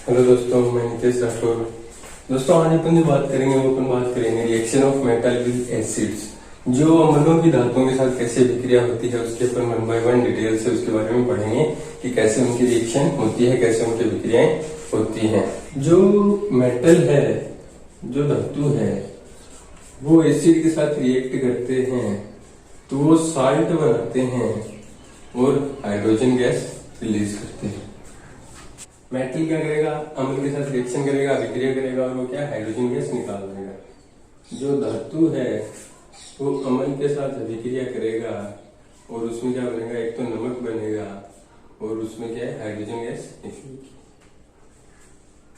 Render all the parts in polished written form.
Hello दोस्तों, मैं नितेश राठौर। दोस्तों, आज अपन जो बात करेंगे reaction of metal with acids. जो अम्लों की धातुओं के साथ कैसे विक्रिया होती है उसके अपन 1 by 1 डिटेल से उसके बारे में पढ़ेंगे कि कैसे उनकी रिएक्शन होती है, कैसे उनकी विक्रियाएं होती हैं। जो मेटल है, जो धातु है, वो एसिड के साथ रिएक्ट करते हैं तो वो साल्ट बनाते हैं और हाइड्रोजन गैस रिलीज करते हैं। मेटल क्या करेगा? अम्ल के साथ रिएक्शन करेगा, विक्रिया करेगा और वो क्या हाइड्रोजन गैस निकाल देगा। जो धातु है वो अम्ल के साथ विक्रिया करेगा और उसमें क्या बनेगा? एक तो नमक बनेगा और उसमें क्या है? हाइड्रोजन गैस निकलेगी।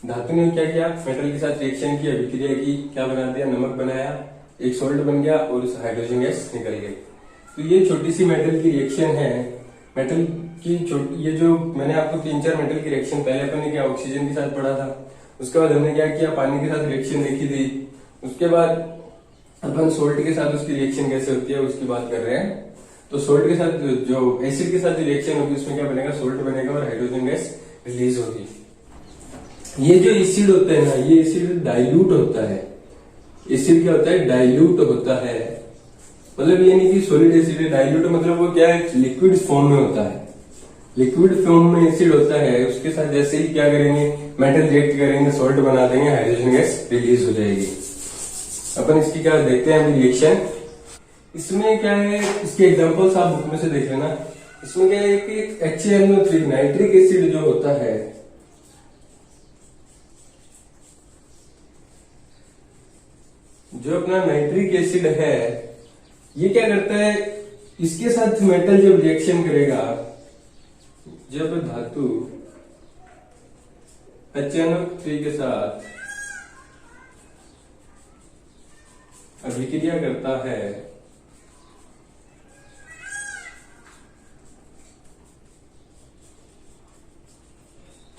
धातु ने क्या किया? मेटल के साथ रिएक्शन किया, विक्रिया की, क्या बना दिया? नमक बनाया, एक सॉल्ट बन गया और उस हाइड्रोजन गैस निकल गई। तो ये छोटी सी मेटल की रिएक्शन है। मेटल की छोटी, ये जो मैंने आपको 3-4 मेटल की रिएक्शन पहले अपन ने क्या ऑक्सीजन के साथ पढ़ा था, उसके बाद हमने क्या किया? पानी के साथ रिएक्शन देखी थी। उसके बाद अपन सोल्ट के साथ उसकी रिएक्शन कैसे होती है उसकी बात कर रहे हैं। तो सोल्ट के साथ जो एसिड के साथ जो रिएक्शन होगी उसमें क्या बनेगा? सोल्ट बनेगा और हाइड्रोजन गैस रिलीज होगी। ये जो एसिड होता है ना, ये एसिड डाइल्यूट होता है। एसिड क्या होता है? डाइल्यूट होता है। मतलब ये नहीं कि सॉलिड एसिड है। डाइल्यूट मतलब वो क्या है? लिक्विड फॉर्म में होता है। लिक्विड फॉर्म में एसिड होता है, उसके साथ जैसे ही क्या करेंगे? मेटल रिएक्ट करेंगे, सॉल्ट बना देंगे, हाइड्रोजन गैस रिलीज हो जाएगी। अपन इसकी क्या देखते हैं अभी रिएक्शन। इसमें क्या है? इसके एग्जांपल्स आप बुक में से देख लेना। इसमें क्या है कि HNO3 नाइट्रिक एसिड जो होता है, जो अपना नाइट्रिक एसिड है, ये क्या करता है? इसके साथ मेटल जब रिएक्शन करेगा, जब धातु HNO3 के साथ अभिक्रिया करता है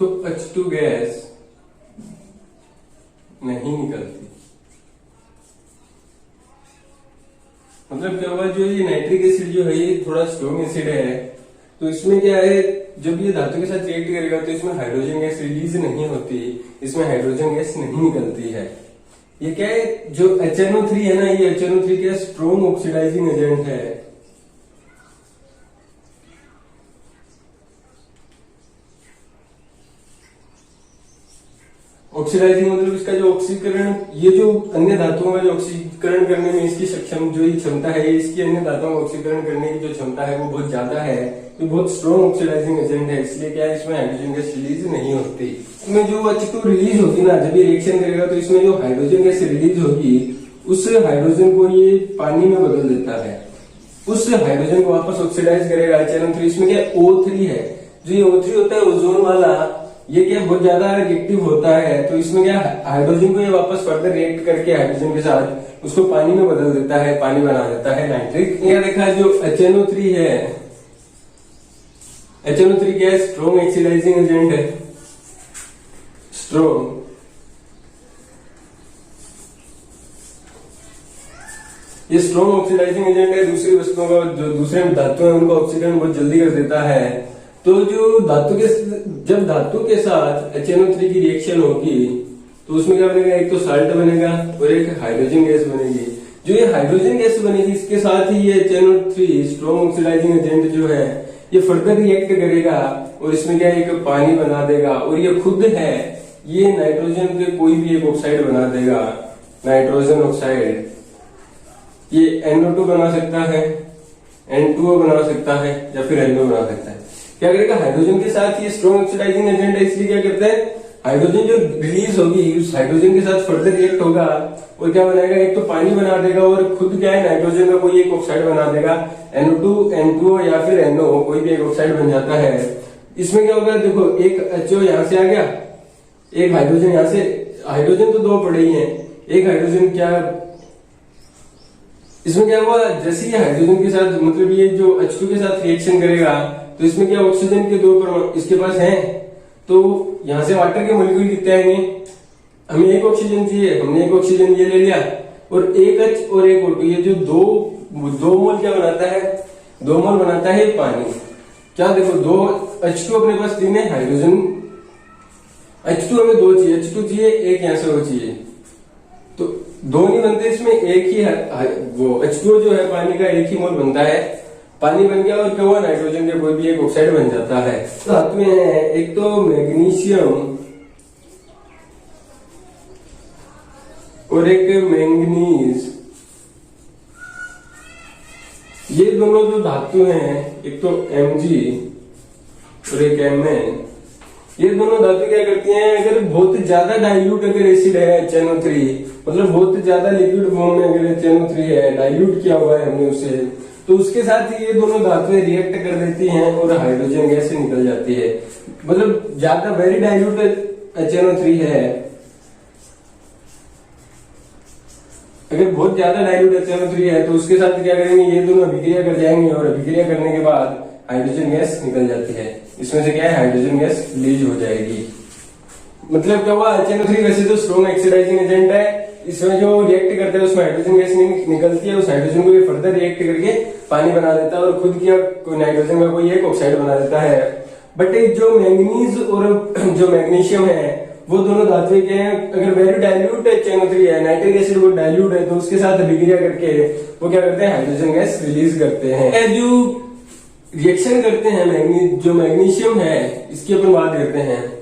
तो H2 गैस नहीं निकलती। मतलब क्या हुआ? जो ये नाइट्रिक एसिड जो है ये थोड़ा स्ट्रॉन्ग एसिड है, तो इसमें क्या है? जब ये धातु के साथ रिएक्ट करेगा तो इसमें हाइड्रोजन गैस रिलीज नहीं होती, इसमें हाइड्रोजन गैस नहीं निकलती है। ये क्या है? जो HNO3 है ना, ये HNO3 क्या स्ट्रॉन्ग ऑक्सीडाइजिंग एजेंट है। ऑक्सीडाइजिंग मतलब इसका जो ऑक्सीकरण, ये जो अन्य धातुओं का जो ऑक्सीकरण करने में इसकी सक्षम जो क्षमता है, इसकी अन्य धातुओं का ऑक्सीकरण करने की जो क्षमता है वो बहुत ज्यादा है। ये बहुत स्ट्रॉन्ग ऑक्सीडाइजिंग एजेंट है, इसलिए क्या है? इसमें हाइड्रोजन गैस रिलीज नहीं होती। इसमें जो H2 रिलीज होगी ना, जब ये रिएक्शन करेगा तो इसमें जो हाइड्रोजन गैस रिलीज होगी, उस हाइड्रोजन को ये पानी में बदल देता है। उस हाइड्रोजन को वापस ऑक्सीडाइज करेगा HNO3। इसमें क्या O3 है, जो ये O3 होता है ओजोन वाला, ये क्या बहुत ज्यादा रिएक्टिव होता है। तो इसमें क्या हाइड्रोजन को ये वापस फर्दर रिएक्ट करके हाइड्रोजन के साथ उसको पानी में बदल देता है, पानी बना देता है नाइट्रिक। ये देखा जो HNO3 है, HNO3 क्या है? स्ट्रॉन्ग ऑक्सीडाइजिंग एजेंट है। स्ट्रॉन्ग, ये स्ट्रॉन्ग ऑक्सीडाइजिंग एजेंट है। दूसरी वस्तुओं का, जो दूसरे धातु है उनका ऑक्सीकरण बहुत जल्दी कर देता है। तो जो जब धातु के साथ HNO3 की रिएक्शन होगी तो उसमें क्या बनेगा? एक तो साल्ट बनेगा और एक हाइड्रोजन गैस बनेगी। जो ये हाइड्रोजन गैस बनेगी, इसके साथ ही ये HNO3 स्ट्रॉन्ग ऑक्सीडाइजिंग एजेंट जो है ये फर्दर रिएक्ट करेगा और इसमें क्या एक पानी बना देगा। और ये खुद है, ये नाइट्रोजन के कोई भी एक ऑक्साइड बना देगा, नाइट्रोजन ऑक्साइड। ये NO2 बना सकता है, N2O बना सकता है या फिर NO बना सकता है। क्या करेगा? हाइड्रोजन के साथ ये स्ट्रॉन्ग ऑक्सीडाइजिंग एजेंट है, इसलिए क्या करते हैं? हाइड्रोजन जो रिलीज होगी उस हाइड्रोजन के साथ फर्दर रिएक्ट होगा और क्या बनाएगा? एक तो पानी बना देगा और खुद क्या है? नाइट्रोजन का कोई एक ऑक्साइड बना देगा, NO2, N2O या फिर NO, कोई भी एक ऑक्साइड बन जाता है। इसमें क्या होगा? देखो, एक HO यहां से आ गया, एक हाइड्रोजन यहां से। हाइड्रोजन तो 2 पड़े ही हैं, एक हाइड्रोजन क्या, इसमें क्या हुआ? जैसे ही हाइड्रोजन के साथ, मतलब ये जो H2 के साथ रिएक्शन करेगा तो इसमें क्या ऑक्सीजन के 2 परमाणु इसके पास हैं। तो यहां से वाटर के मॉलिक्यूल कितने आएंगे? हमें एक ऑक्सीजन चाहिए, हमने एक ऑक्सीजन ये ले लिया और एक H और एक O2, ये जो दो मोल क्या बनाता है? 2 मोल बनाता है पानी। क्या देखो, 2 H2 अपने पास 3 है हाइड्रोजन, H2 हमें दो चाहिए, H2 चाहिए, एक यहाँ से वो चाहिए, तो दो नहीं बनते, इसमें एक ही है, वो H2O जो है पानी का एक ही मोल बनता है, पानी बन गया और क्या हुआ, नाइट्रोजन के कोई भी एक ऑक्साइड बन जाता है। तो धातुएं हैं, एक तो मैग्नीशियम और एक मैंगनीज, ये दोनों जो धातु हैं, एक तो Mg और एक Mn, ये दोनों धातु क्या करती हैं, अगर बहुत ज्यादा डाइल्यूट अगर एसिड है HNO3, मतलब बहुत ज्यादा लिक्विड फॉर्म में अगर HNO3 है, डाइल्यूट किया हुआ है हमने उसे, तो उसके साथ ही ये दोनों धातुएं रिएक्ट कर देती हैं और हाइड्रोजन गैस निकल जाती है। मतलब ज्यादा वेरी डाइल्यूट HNO3 है, अगर बहुत ज्यादा डाइल्यूट HNO3 है तो उसके साथ क्या करेंगे, ये दोनों अभिक्रिया कर जाएंगे और अभिक्रिया करने के बाद हाइड्रोजन गैस निकल जाती है। इसमें से क्या है, हाइड्रोजन गैस रिलीज हो जाएगी। मतलब क्या हुआ, HNO3 वैसे तो स्ट्रॉन्ग ऑक्सीडाइजिंग एजेंट है, इसमें जो रिएक्ट करता है उसमें हाइड्रोजन गैस निकलती है, उस हाइड्रोजन को ये फर्दर रिएक्ट करके पानी बना देता है और खुद की कोई नाइट्रोजन का कोई एक ऑक्साइड बना देता है। बट जो मैंगनीज और जो मैग्नीशियम है, वो दोनों धातुएं क्या है, अगर वेरी डाइल्यूट HNO3 है, नाइट्रिक एसिड वो डाइल्यूट है, तो उसके साथ अभिक्रिया करके वो क्या करते हैं, हाइड्रोजन गैस रिलीज करते हैं। जो रिएक्शन करते हैं जो मैग्नीशियम है, इसकी अपन बात करते हैं,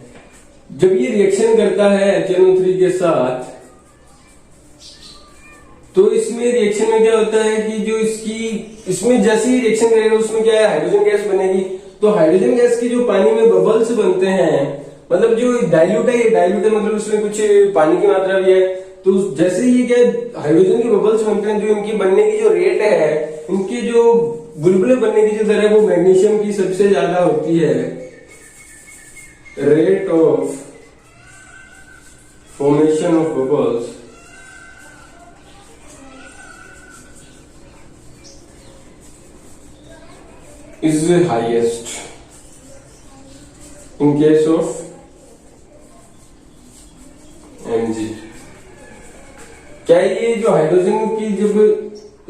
जब ये रिएक्शन करता है HNO3 के साथ, तो इसमें रिएक्शन में क्या होता है कि जो इसमें जैसे ही रिएक्शन करेगा उसमें क्या है, हाइड्रोजन गैस बनेगी। तो हाइड्रोजन गैस की जो पानी में बबल्स बनते हैं, मतलब जो डाइल्यूट है, ये डाइल्यूट है मतलब उसमें कुछ पानी की मात्रा भी है, तो जैसे ही क्या हाइड्रोजन के बबल्स बनते हैं, जो इनकी बनने की जो रेट है, इनके जो बुलबुले बनने की जो दर है, वो मैग्नीशियम की सबसे ज्यादा होती है। Rate of formation of bubbles is highest in case of Mg। क्या ये जो हाइड्रोजन की जब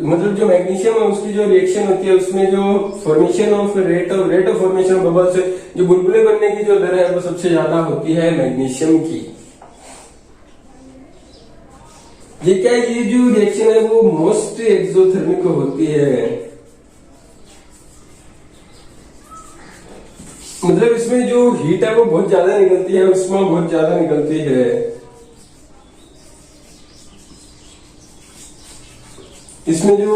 मतलब जो मैग्नीशियम है उसकी जो रिएक्शन होती है, उसमें जो formation of rate of formation of bubbles, जो बुलबुले बनने की जो दर है वो सबसे ज्यादा होती है मैग्नीशियम की। ये क्या है, ये जो रिएक्शन है वो मोस्ट एक्सोथर्मिक होती है, मतलब इसमें जो हीट है वो बहुत ज्यादा निकलती है, उष्मा बहुत ज्यादा निकलती है। इसमें जो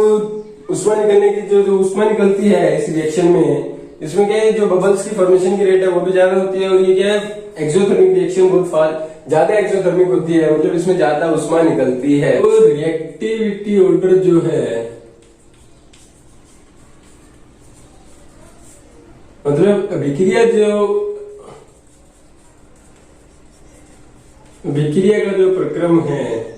उष्मा निकलने की जो उष्मा निकलती है इस रिएक्शन में, इसमें क्या है, जो बबल्स की फॉर्मेशन की रेट है वो भी ज्यादा होती है, और ये क्या है, एक्सोथर्मिक रिएक्शन बहुत ज्यादा एक्सोथर्मिक होती है, मतलब इसमें ज्यादा उष्मा निकलती है। और रिएक्टिविटी ऑर्डर जो है, मतलब अभिक्रिया का जो प्रक्रम है,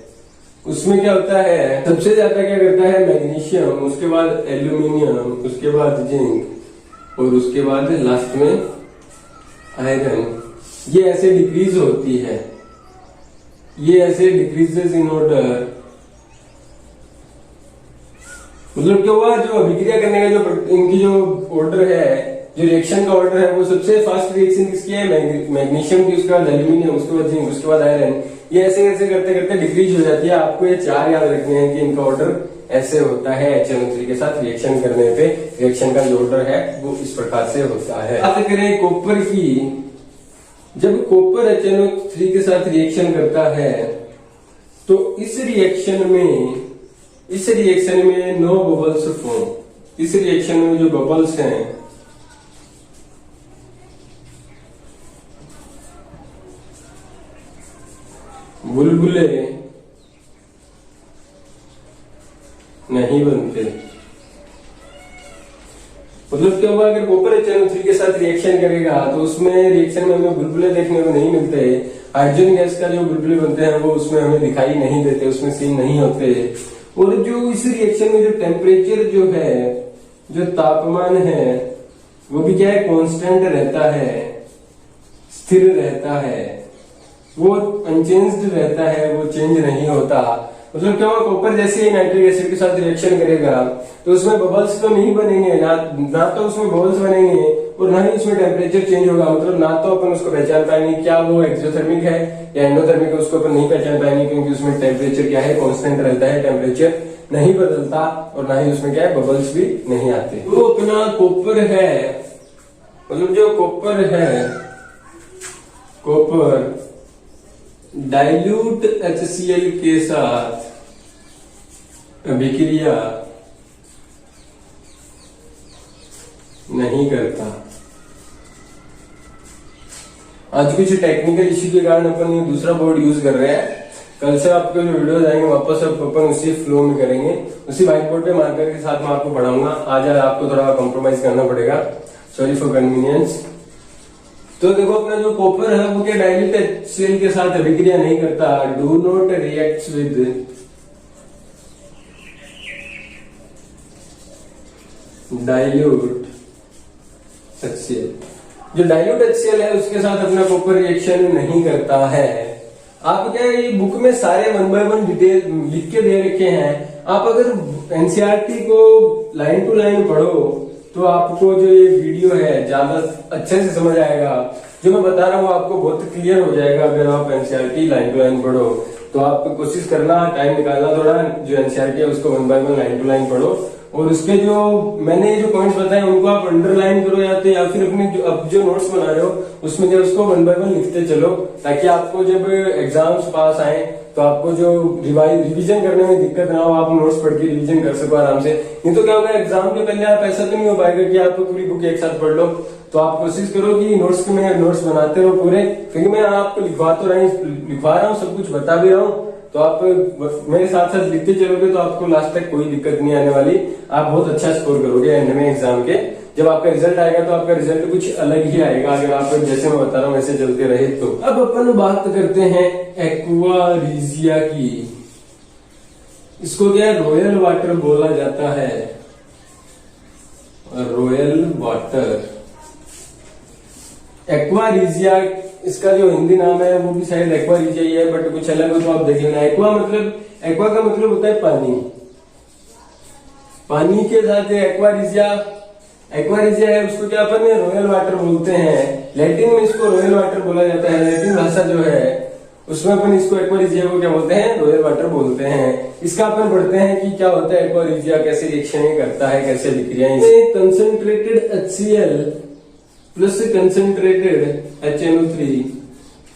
उसमें क्या होता है, सबसे ज्यादा क्या करता है मैग्नीशियम, उसके बाद एल्यूमिनियम, उसके बाद जिंक और उसके बाद लास्ट में आयरन। ये ऐसे डिक्रीज होती है, ये ऐसे डिक्रीजेस इन ऑर्डर। मतलब क्या हुआ, जो अभिक्रिया करने का जो इनकी जो ऑर्डर है, जो रिएक्शन का ऑर्डर है, वो सबसे फास्ट रिएक्शन किसकी है, मैग्नीशियम की, उसके बाद एल्यूमिनियम, उसके बाद जिंक, उसके बाद आयरन। ये ऐसे ऐसे करते करते डिक्रीज हो जाती है। आपको ये चार याद रखने हैं कि इनका ऑर्डर ऐसे होता है। HNO3 के साथ रिएक्शन करने पे रिएक्शन का जो ऑर्डर है वो इस प्रकार से होता है। बात करें कॉपर की, जब कॉपर HNO3 के साथ रिएक्शन करता है तो इस रिएक्शन में नो बबल्स फॉर्म। इस रिएक्शन में जो बबल्स हैं, बुलबुले नहीं बनते। मतलब क्या हुआ, अगर कॉपर HNO3 के साथ रिएक्शन करेगा तो उसमें रिएक्शन में हमें बुलबुले देखने को नहीं मिलते। हाइड्रोजन गैस का जो बुलबुले बनते हैं वो उसमें हमें दिखाई नहीं देते, उसमें सीन नहीं होते। और जो इस रिएक्शन में जो टेम्परेचर जो है, जो तापमान है, वो भी क्या है, कांस्टेंट रहता है, स्थिर रहता है, वो अनचेंज्ड रहता है, वो चेंज नहीं होता। मतलब क्या हुआ, कॉपर जैसे ही नाइट्रिक एसिड के साथ रिएक्शन करेगा तो उसमें बबल्स तो नहीं बनेंगे, ना तो उसमें बबल्स बनेंगे और ना ही उसमें टेम्परेचर चेंज होगा। मतलब ना तो अपन उसको पहचान पाएंगे क्या वो एक्सोथर्मिक है या एंडोथर्मिक है, उसको अपन नहीं पहचान पाएंगे क्योंकि उसमें टेम्परेचर क्या है, कांस्टेंट रहता है, टेम्परेचर नहीं बदलता और ना ही उसमें क्या है, बबल्स भी नहीं आते। तो अपना कॉपर है, मतलब जो कॉपर है, कॉपर डाइल्यूट HCl के साथ अभिक्रिया नहीं करता। आज कुछ टेक्निकल इश्यू के कारण अपन ये दूसरा बोर्ड यूज कर रहे हैं। कल से आपके जो वीडियोस आएंगे वापस अपन उसी फ्लो में करेंगे, उसी व्हाइट बोर्ड पे मार्कर के साथ मैं आपको पढ़ाऊंगा। आज आपको थोड़ा कॉम्प्रोमाइज करना पड़ेगा, सॉरी फॉर कन्वीनियंस। तो देखो अपना जो कॉपर है वो क्या डाइल्यूट HCl के साथ अभिक्रिया नहीं करता, do not react with dilute HCl। जो डाइल्यूट HCl है उसके साथ अपना कॉपर रिएक्शन नहीं करता है। आप क्या ये बुक में सारे 1 by 1 डिटेल लिख के दे रखे हैं। आप अगर NCERT को लाइन टू लाइन पढ़ो तो आपको जो ये वीडियो है ज्यादा अच्छे से समझ आएगा। जो मैं बता रहा हूँ आपको बहुत क्लियर हो जाएगा अगर आप NCERT लाइन टू लाइन पढ़ो। तो आप कोशिश करना, टाइम निकालना थोड़ा, जो NCERT है उसको 1 by 1 लाइन टू लाइन पढ़ो और उसके जो मैंने जो पॉइंट्स बताए उनको आप अंडरलाइन करो या फिर अपने जो अब जो नोट्स बना रहे हो उसमें जो उसको 1 by 1 लिखते चलो, ताकि आपको जब एग्जाम्स पास आए तो आपको जो रिवीजन करने में दिक्कत ना हो, आप नोट्स पढ़ के रिवीजन कर सको आराम से। नहीं तो क्या होगा, एग्जाम के पहले आप ऐसा तो नहीं हो पाएगा कि आप पूरी बुक एक साथ पढ़ लो। तो आप कोशिश करो कि नोट्स में नोट्स बनाते रहो पूरे, क्योंकि मैं आपको लिखवा रहा हूँ, सब कुछ बता भी रहा हूँ। तो आप मेरे साथ साथ लिखते चलोगे तो आपको लास्ट तक कोई दिक्कत नहीं आने वाली। आप बहुत अच्छा स्कोर करोगे एंड में एग्जाम के। जब आपका रिजल्ट आएगा तो आपका रिजल्ट कुछ अलग ही आएगा अगर आप जैसे मैं बता रहा हूँ वैसे चलते रहे तो। अब अपन बात करते हैं एक्वा रीजिया की। इसको क्या रॉयल वाटर बोला जाता है, रॉयल वाटर। एक्वा रीजिया इसका जो हिंदी नाम है वो भी शायद एक्वा रीजिया ही है, बट कुछ अलग हो तो आप देख लेना। एक्वा का मतलब होता है पानी, पानी के साथ एक्वा रीजिया है उसको क्या अपन रॉयल वाटर बोलते हैं। लैटिन में इसको रॉयल वाटर बोला जाता है। लैटिन भाषा जो है उसमें अपन इसको एक्वा रीजिया को क्या बोलते हैं, रॉयल वाटर बोलते हैं। इसका अपन पढ़ते हैं कि क्या होता है एक्वा रीजिया, कैसे रिएक्शन करता है, कैसे विक्रियाएं। Concentrated HCl plus concentrated HNO3,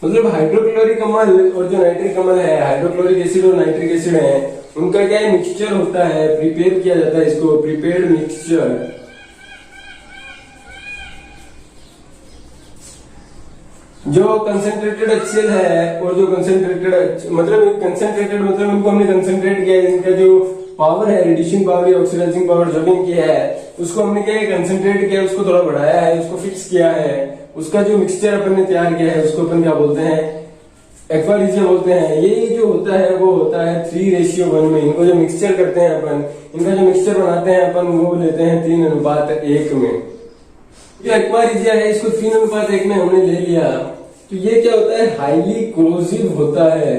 मतलब हाइड्रोक्लोरिक अम्ल और जो नाइट्रिक अम्ल है, हाइड्रोक्लोरिक एसिड और नाइट्रिक एसिड है, उनका क्या है मिक्सचर होता है, प्रिपेयर किया जाता है इसको, प्रिपेयर्ड मिक्सचर। जो कंसंट्रेटेड HCl है और जो कंसंट्रेटेड मतलब इनको हमने कंसंट्रेट किया है, इनका जो पावर है, रिड्यूसिंग पावर या ऑक्सीडाइजिंग पावर जो भी इनकी है उसको हमने क्या कंसंट्रेट किया, उसको थोड़ा बढ़ाया है, उसको फिक्स किया है। उसका जो मिक्सचर अपन ने तैयार किया है उसको अपन क्या बोलते हैं, एक्वा रीजिया बोलते हैं। ये जो होता है वो होता है 3:1 में। इनको जो मिक्सचर करते हैं अपन, इनका जो मिक्सचर बनाते हैं अपन वो लेते हैं 3:1 में। जो एक्वा रीजिया है इसको 3:1 में हमने ले लिया तो ये क्या होता है, हाईली कोरोसिव होता है,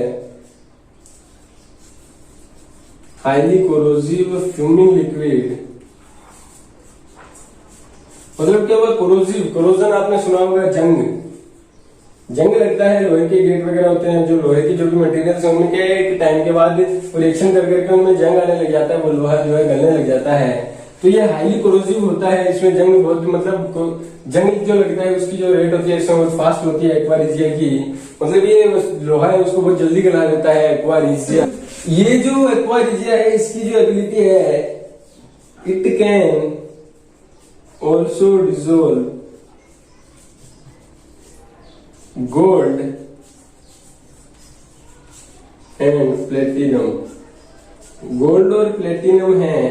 हाईली कोरोसिव फ्यूमिंग लिक्विड। मतलब क्या हुआ, कोरोजन आपने सुना होगा, जंग लगता है, लोहे के गेट वगैरह होते हैं, जो लोहे की जो भी मटेरियल है उनमें क्या है एक टाइम के बाद रिएक्शन कर करके उनमें जंग आने लग जाता है, वो लोहा जो है गलने लग जाता है। तो ये हाईली कोरोसिव होता है, इसमें जंग बहुत मतलब जंग जो लगता है उसकी जो रेट होती है इसमें बहुत फास्ट होती है एक्वा रीजिया की। मतलब ये लोहा है उसको बहुत जल्दी गला देता है एक्वा रीजिया। ये जो एक्वा रीजिया है इसकी जो एबिलिटी है, it can also dissolve gold and platinum. Gold और प्लेटिनम है,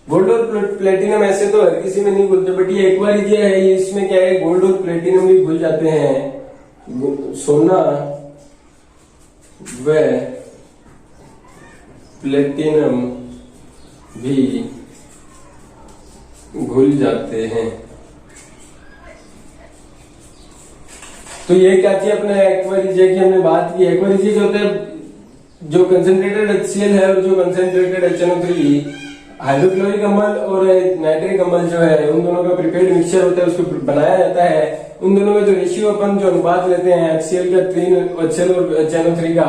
गोल्ड और प्लेटिनम ऐसे तो हर किसी में नहीं घुलते, बट ये एक्वा रीजिया है, ये इसमें क्या है गोल्ड और प्लेटिनम भी घुल जाते हैं। सोना व प्लेटिनम भी घुल जाते हैं। तो ये क्या थी अपने एक्वा रीजिया की हमने बात की। एक्वा रीजिया जो होता है, जो कंसंट्रेटेड HCl है और जो कंसंट्रेटेड HNO3 हाइड्रोक्लोरिक अम्ल और नाइट्रिक अम्ल जो है उन दोनों का प्रिपेयर्ड मिक्सचर होता है, उसको बनाया जाता है। उन दोनों में जो रेशियो अपन जो अनुपात लेते हैं HCl का 3 HCl और HNO3 का,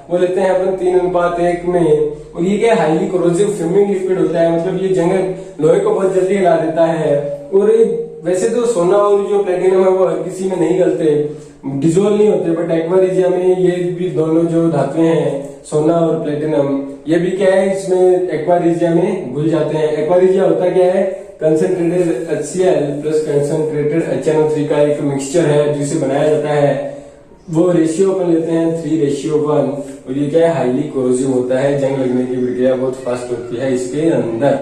वो लेते हैं अपन 3:1 में। और ये क्या हाईली कोरोसिव फ्यूमिंग लिक्विड होता है, मतलब ये जंग लोहे को बहुत जल्दी हिला देता है। और वैसे तो सोना और जो प्लेटिनम है वो हर किसी में नहीं गलते, डिजोल्व नहीं होते, बट एक्वारिजिया में ये भी दोनों जो धातुएं हैं सोना और प्लेटिनम, ये भी क्या है इसमें एक्वारिजिया में घुल जाते हैं। एक्वारिजिया होता क्या है, concentrated HCl plus concentrated HNO3 का एक मिक्सचर है जिसे बनाया जाता है। वो रेशियो अपन लेते हैं 3:1, और ये क्या है हाईली कोरोसिव होता है, जंग लगने की प्रक्रिया बहुत फास्ट होती है इसके अंदर।